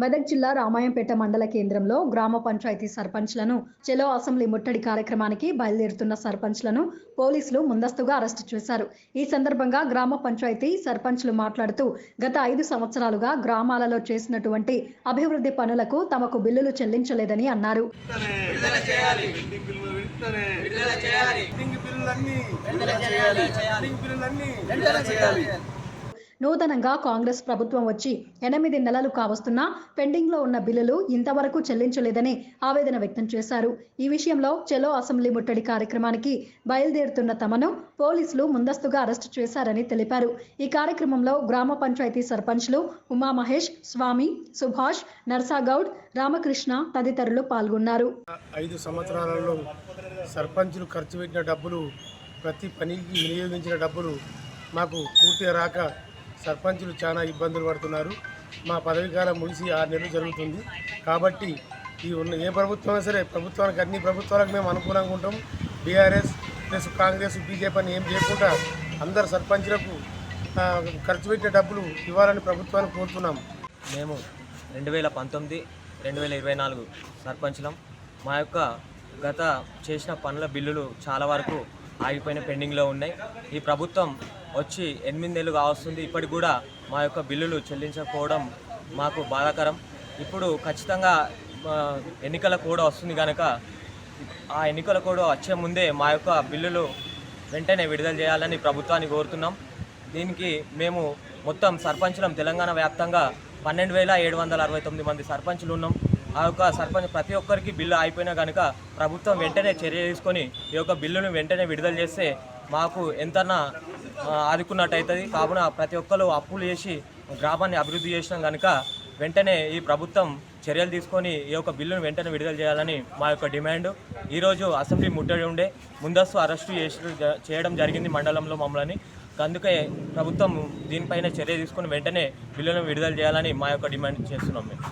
మెదక్ జిల్లా రామాయంపేట మండల కేంద్రంలో గ్రామ పంచాయతీ సర్పంచ్లను చెలో అసెంబ్లీ ముట్టడి కార్యక్రమానికి బయలుదేరుతున్న సర్పంచ్లను పోలీసులు ముందస్తుగా అరెస్టు చేశారు. ఈ సందర్భంగా గ్రామ పంచాయతీ సర్పంచ్లు మాట్లాడుతూ గత 5 సంవత్సరాలుగా గ్రామాలలో చేసినటువంటి అభివృద్ధి పనులకు తమకు బిల్లులు చెల్లించలేదని అన్నారు. నూతనంగా కాంగ్రెస్ ప్రభుత్వం వచ్చి 8 నెలలు కావస్తున్నా పెండింగ్లో ఉన్న బిల్లులు ఇంతవరకు చెల్లించలేదని ఆవేదన వ్యక్తం చేశారు. ఈ విషయంలో చెలో అసెంబ్లీ ముట్టడి కార్యక్రమానికి బయలుదేరుతున్న తమను పోలీసులు ముందస్తుగా అరెస్టు చేశారని తెలిపారు. ఈ కార్యక్రమంలో గ్రామ పంచాయతీ సర్పంచ్లు ఉమామహేష్, స్వామి, సుభాష్, నర్సాగౌడ్, రామకృష్ణ తదితరులు పాల్గొన్నారు. 5 సంవత్సరాలలో సర్పంచులు ఖర్చు పెట్టిన డబ్బులు, ప్రతి పనికి వినియోగించిన డబ్బులు మాకు పూర్తిగా రాక సర్పంచులు చాలా ఇబ్బందులు పడుతున్నారు. మా పదవి కాలం ముగిసి 6 నెలలు జరుగుతుంది. కాబట్టి ఏ ప్రభుత్వం సరే ప్రభుత్వానికి అన్ని ప్రభుత్వాలకు మేము అనుకూలంగా ఉంటాం. బీఆర్ఎస్ ప్లస్ కాంగ్రెస్ బీజేపీ అని ఏం చేయకుండా అందరు సర్పంచులకు ఖర్చు పెట్టే డబ్బులు ఇవ్వాలని ప్రభుత్వాన్ని కోరుతున్నాం. మేము 2019, 2024 సర్పంచులం. మా యొక్క గత చేసిన పనుల బిల్లులు చాలా వరకు ఆగిపోయిన పెండింగ్లో ఉన్నాయి. ఈ ప్రభుత్వం వచ్చి 8 నెలలు కావస్తుంది. ఇప్పటికి కూడా మా యొక్క బిల్లులు చెల్లించకపోవడం మాకు బాధాకరం. ఇప్పుడు ఖచ్చితంగా ఎన్నికల కోడ్ వస్తుంది కనుక ఆ ఎన్నికల కోడ్ వచ్చే ముందే మా యొక్క బిల్లులు వెంటనే విడుదల చేయాలని ప్రభుత్వాన్ని కోరుతున్నాం. దీనికి మేము మొత్తం సర్పంచులం తెలంగాణ వ్యాప్తంగా 12,769 మంది సర్పంచులు ఉన్నాం. ఆ యొక్క సర్పంచ్ ప్రతి ఒక్కరికి బిల్లు అయిపోయినా కనుక ప్రభుత్వం వెంటనే చర్య తీసుకొని ఈ యొక్క బిల్లును వెంటనే విడుదల చేస్తే మాకు ఎంతన్నా ఆదుకున్నట్టు అవుతుంది. కావున ప్రతి ఒక్కరు అప్పులు చేసి గ్రామాన్ని అభివృద్ధి చేసినాం కనుక వెంటనే ఈ ప్రభుత్వం చర్యలు తీసుకొని ఈ యొక్క బిల్లును వెంటనే విడుదల చేయాలని మా యొక్క డిమాండ్. ఈరోజు అసెంబ్లీ ముట్టడి ఉండే ముందస్తు అరెస్టు చేయడం జరిగింది మండలంలో మమ్మల్ని. అందుకే ప్రభుత్వం దీనిపైన చర్య తీసుకొని వెంటనే బిల్లును విడుదల చేయాలని మా యొక్క డిమాండ్ చేస్తున్నాం మేము.